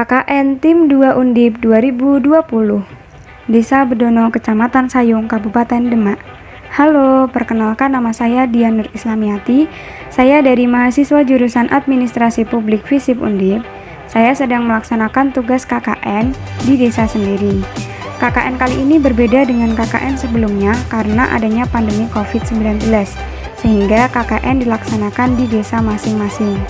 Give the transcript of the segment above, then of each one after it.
KKN Tim 2 Undip 2020 Desa Bedono, Kecamatan Sayung, Kabupaten Demak. Halo, perkenalkan nama saya Dian Nur Islamiati. Saya dari mahasiswa jurusan Administrasi Publik FISIP Undip. Saya sedang melaksanakan tugas KKN di desa sendiri. KKN kali ini berbeda dengan KKN sebelumnya karena adanya pandemi COVID-19, sehingga KKN dilaksanakan di desa masing-masing.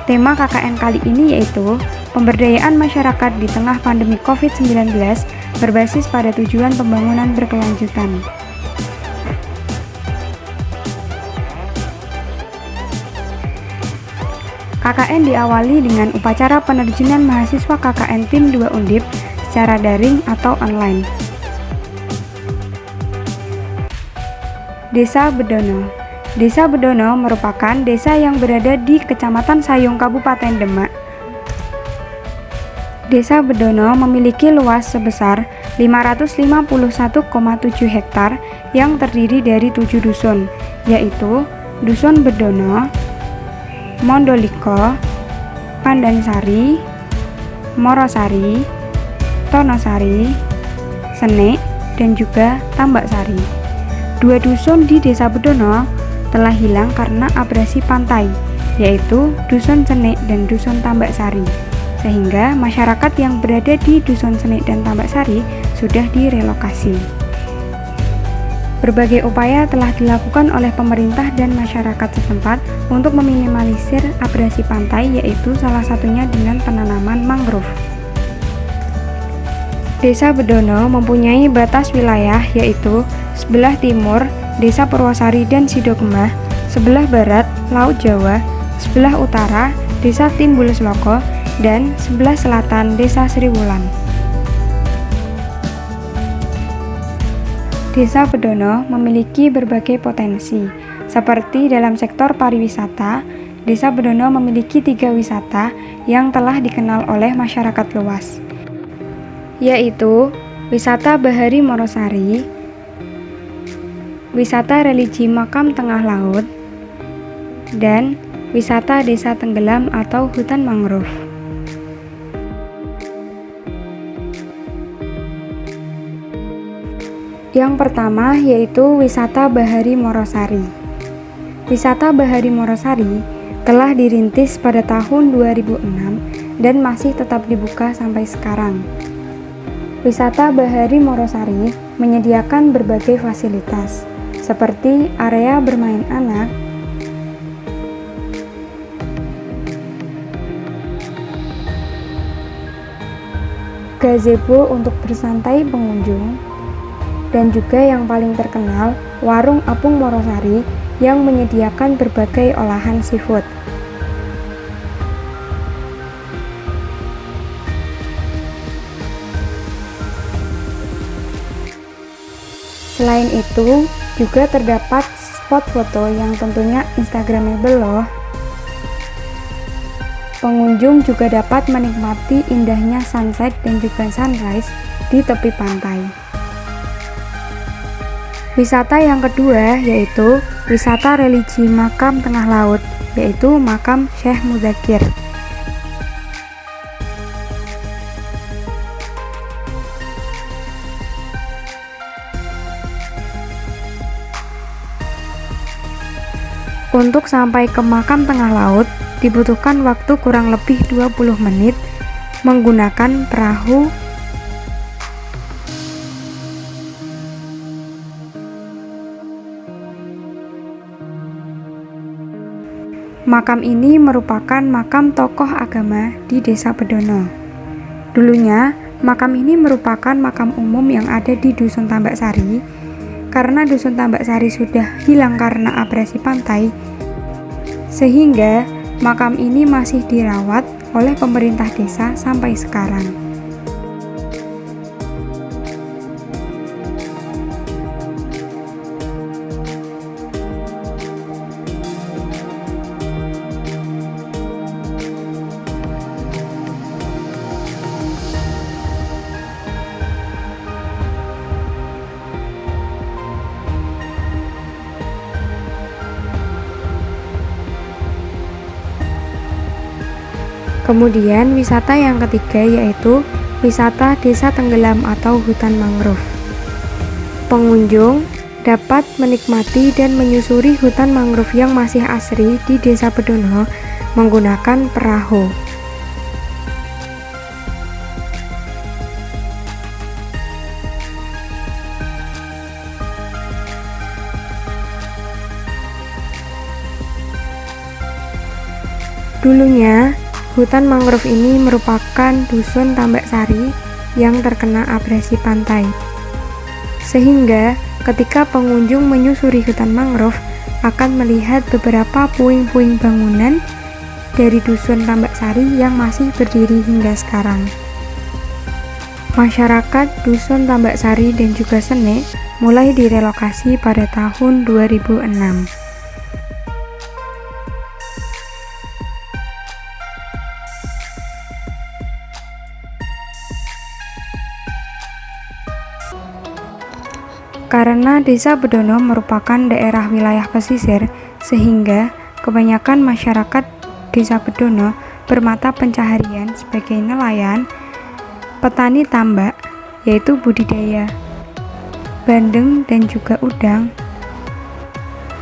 Tema KKN kali ini yaitu pemberdayaan masyarakat di tengah pandemi COVID-19 berbasis pada tujuan pembangunan berkelanjutan. KKN diawali dengan upacara penerjunan mahasiswa KKN Tim 2 Undip secara daring atau online. Desa Bedono. Desa Bedono merupakan desa yang berada di Kecamatan Sayung, Kabupaten Demak. Desa Bedono memiliki luas sebesar 551,7 hektar yang terdiri dari 7 dusun, yaitu Dusun Bedono, Mondoliko, Pandansari, Morosari, Tonosari, Senek, dan juga Tambaksari. Dua dusun di Desa Bedono telah hilang karena abrasi pantai, yaitu Dusun Senek dan Dusun Tambaksari, sehingga masyarakat yang berada di Dusun Senek dan Tambaksari sudah direlokasi. Berbagai upaya telah dilakukan oleh pemerintah dan masyarakat setempat untuk meminimalisir abrasi pantai, yaitu salah satunya dengan penanaman mangrove. Desa Bedono mempunyai batas wilayah yaitu sebelah timur Desa Purwosari dan Sidokemah, sebelah barat Laut Jawa, sebelah utara Desa Timbulsloko, dan sebelah selatan Desa Sriwulan. Desa Bedono memiliki berbagai potensi, seperti dalam sektor pariwisata. Desa Bedono memiliki 3 wisata yang telah dikenal oleh masyarakat luas, yaitu wisata Bahari Morosari, wisata religi Makam Tengah Laut, dan wisata Desa Tenggelam atau hutan mangrove. Yang pertama yaitu wisata Bahari Morosari. Wisata Bahari Morosari telah dirintis pada tahun 2006 dan masih tetap dibuka sampai sekarang. Wisata Bahari Morosari menyediakan berbagai fasilitas, seperti area bermain anak, gazebo untuk bersantai pengunjung, dan juga yang paling terkenal, Warung Apung Morosari yang menyediakan berbagai olahan seafood. Selain itu, juga terdapat spot foto yang tentunya instagramable loh. Pengunjung juga dapat menikmati indahnya sunset dan juga sunrise di tepi pantai. Wisata yang kedua yaitu wisata religi Makam Tengah Laut, yaitu Makam Syekh Muzakir. Untuk sampai ke Makam Tengah Laut dibutuhkan waktu kurang lebih 20 menit menggunakan perahu. Makam ini merupakan makam tokoh agama di Desa Bedono. Dulunya, makam ini merupakan makam umum yang ada di Dusun Tambaksari. Karena Dusun Tambaksari sudah hilang karena abrasi pantai, sehingga makam ini masih dirawat oleh pemerintah desa sampai sekarang. Kemudian wisata yang ketiga yaitu wisata desa tenggelam atau hutan mangrove. Pengunjung dapat menikmati dan menyusuri hutan mangrove yang masih asri di Desa Bedono menggunakan perahu. Dulunya, hutan mangrove ini merupakan dusun Tambak Sari yang terkena abrasi pantai. Sehingga ketika pengunjung menyusuri hutan mangrove akan melihat beberapa puing-puing bangunan dari dusun Tambak Sari yang masih berdiri hingga sekarang. Masyarakat dusun Tambak Sari dan juga Sene mulai direlokasi pada tahun 2006. Karena Desa Bedono merupakan daerah wilayah pesisir, sehingga kebanyakan masyarakat Desa Bedono bermata pencaharian sebagai nelayan, petani tambak, yaitu budidaya bandeng dan juga udang,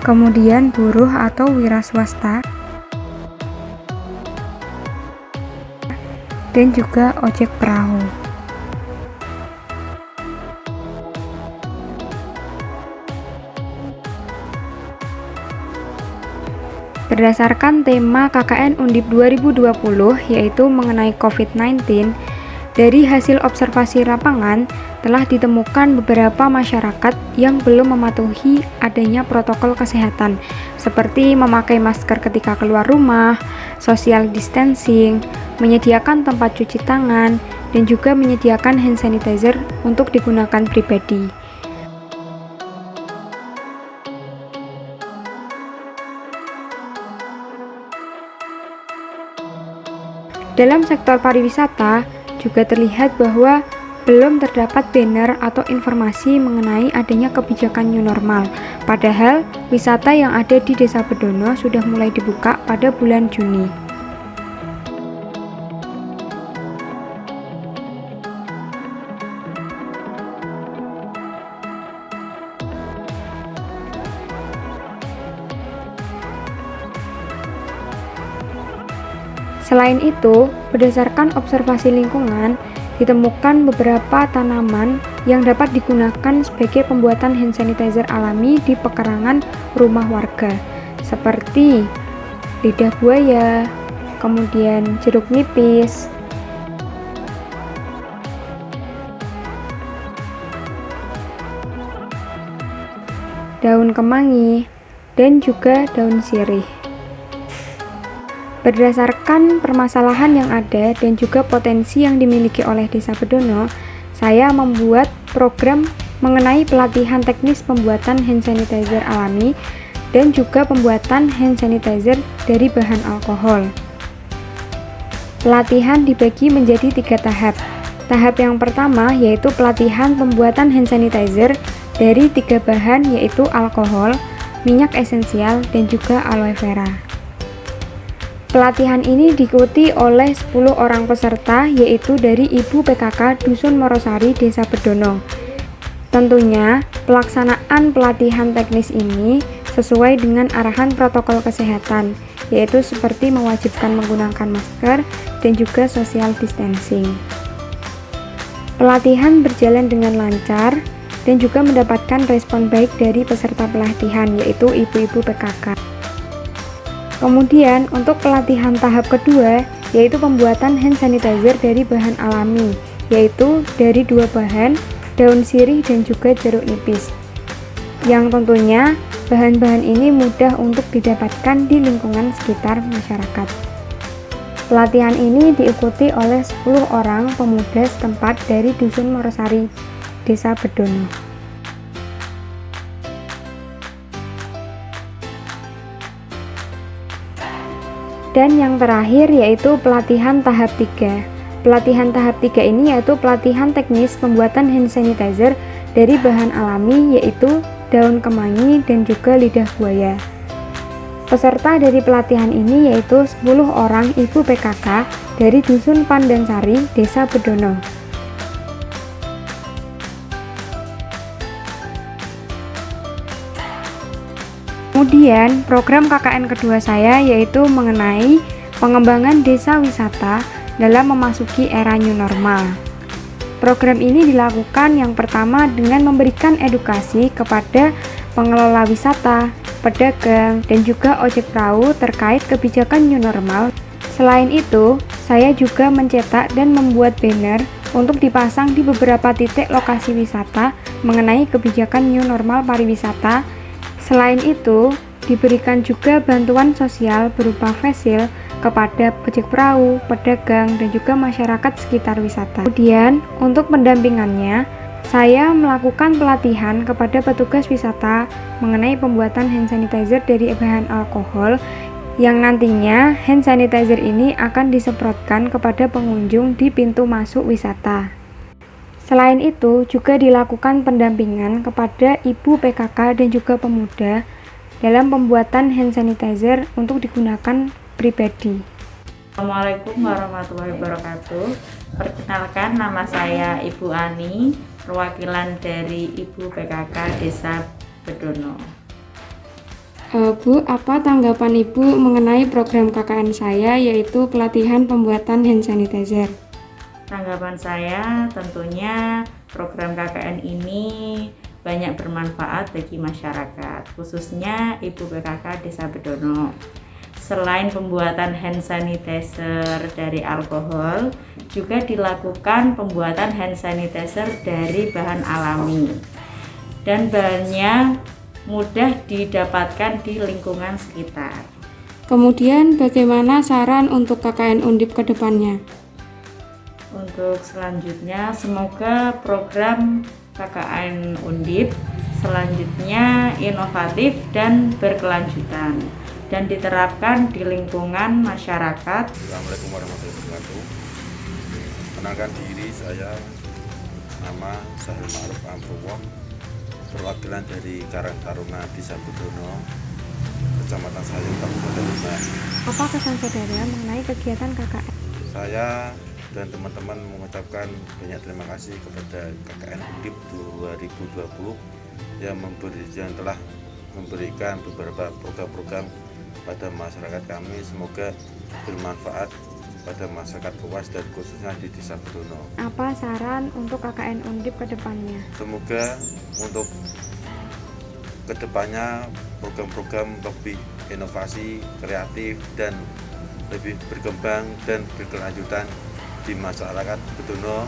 kemudian buruh atau wira swasta, dan juga ojek perahu. Berdasarkan tema KKN Undip 2020 yaitu mengenai COVID-19, dari hasil observasi lapangan telah ditemukan beberapa masyarakat yang belum mematuhi adanya protokol kesehatan seperti memakai masker ketika keluar rumah, social distancing, menyediakan tempat cuci tangan, dan juga menyediakan hand sanitizer untuk digunakan pribadi. Dalam sektor pariwisata, juga terlihat bahwa belum terdapat banner atau informasi mengenai adanya kebijakan new normal. Padahal, wisata yang ada di Desa Bedono sudah mulai dibuka pada bulan Juni. Selain itu, berdasarkan observasi lingkungan, ditemukan beberapa tanaman yang dapat digunakan sebagai pembuatan hand sanitizer alami di pekarangan rumah warga, seperti lidah buaya, kemudian jeruk nipis, daun kemangi, dan juga daun sirih. Berdasarkan permasalahan yang ada dan juga potensi yang dimiliki oleh Desa Bedono, saya membuat program mengenai pelatihan teknis pembuatan hand sanitizer alami dan juga pembuatan hand sanitizer dari bahan alkohol. Pelatihan dibagi menjadi 3 tahap. Tahap yang pertama yaitu pelatihan pembuatan hand sanitizer dari 3 bahan yaitu alkohol, minyak esensial, dan juga aloe vera. Pelatihan ini diikuti oleh 10 orang peserta yaitu dari Ibu PKK Dusun Morosari Desa Bedono. Tentunya pelaksanaan pelatihan teknis ini sesuai dengan arahan protokol kesehatan, yaitu seperti mewajibkan menggunakan masker dan juga social distancing. Pelatihan berjalan dengan lancar dan juga mendapatkan respon baik dari peserta pelatihan yaitu ibu-ibu PKK. Kemudian untuk pelatihan tahap kedua yaitu pembuatan hand sanitizer dari bahan alami, yaitu dari 2 bahan, daun sirih dan juga jeruk nipis. Yang tentunya bahan-bahan ini mudah untuk didapatkan di lingkungan sekitar masyarakat. Pelatihan ini diikuti oleh 10 orang pemuda setempat dari Dusun Morosari, Desa Bedono. Dan yang terakhir yaitu pelatihan tahap 3. Pelatihan tahap 3 ini yaitu pelatihan teknis pembuatan hand sanitizer dari bahan alami yaitu daun kemangi dan juga lidah buaya. Peserta dari pelatihan ini yaitu 10 orang ibu PKK dari Dusun Pandansari, Desa Bedono. Kemudian program KKN kedua saya yaitu mengenai pengembangan desa wisata dalam memasuki era new normal. Program ini dilakukan yang pertama dengan memberikan edukasi kepada pengelola wisata, pedagang, dan juga ojek perahu terkait kebijakan new normal. Selain itu, saya juga mencetak dan membuat banner untuk dipasang di beberapa titik lokasi wisata mengenai kebijakan new normal pariwisata. Selain itu, diberikan juga bantuan sosial berupa fasil kepada ojek perahu, pedagang, dan juga masyarakat sekitar wisata. Kemudian, untuk pendampingannya, saya melakukan pelatihan kepada petugas wisata mengenai pembuatan hand sanitizer dari bahan alkohol yang nantinya hand sanitizer ini akan disemprotkan kepada pengunjung di pintu masuk wisata. Selain itu, juga dilakukan pendampingan kepada ibu PKK dan juga pemuda dalam pembuatan hand sanitizer untuk digunakan pribadi. Assalamualaikum warahmatullahi wabarakatuh. Perkenalkan, nama saya Ibu Ani, perwakilan dari Ibu PKK Desa Bedono. Bu, apa tanggapan Ibu mengenai program KKN saya yaitu pelatihan pembuatan hand sanitizer? Tanggapan saya tentunya program KKN ini banyak bermanfaat bagi masyarakat, khususnya Ibu PKK Desa Bedono. Selain pembuatan hand sanitizer dari alkohol, juga dilakukan pembuatan hand sanitizer dari bahan alami. Dan bahannya mudah didapatkan di lingkungan sekitar. Kemudian bagaimana saran untuk KKN Undip ke depannya? Untuk selanjutnya, semoga program KKN Undip selanjutnya inovatif dan berkelanjutan dan diterapkan di lingkungan masyarakat. Assalamualaikum warahmatullahi wabarakatuh. Kenalkan diri, saya nama Sahil Ma'ruf Ampuwong, perwakilan dari Karang Taruna Desa Bedono, Kecamatan Sayung, Kabupaten Demak. Apa kesan saudara mengenai kegiatan KKN? Saya dan teman-teman mengucapkan banyak terima kasih kepada KKN Undip 2020 yang telah memberikan beberapa program-program pada masyarakat kami. Semoga bermanfaat pada masyarakat luas dan khususnya di Desa Bedono. Apa saran untuk KKN Undip ke depannya? Semoga untuk kedepannya program-program lebih inovasi, kreatif, dan lebih berkembang dan berkelanjutan di masyarakat Bedono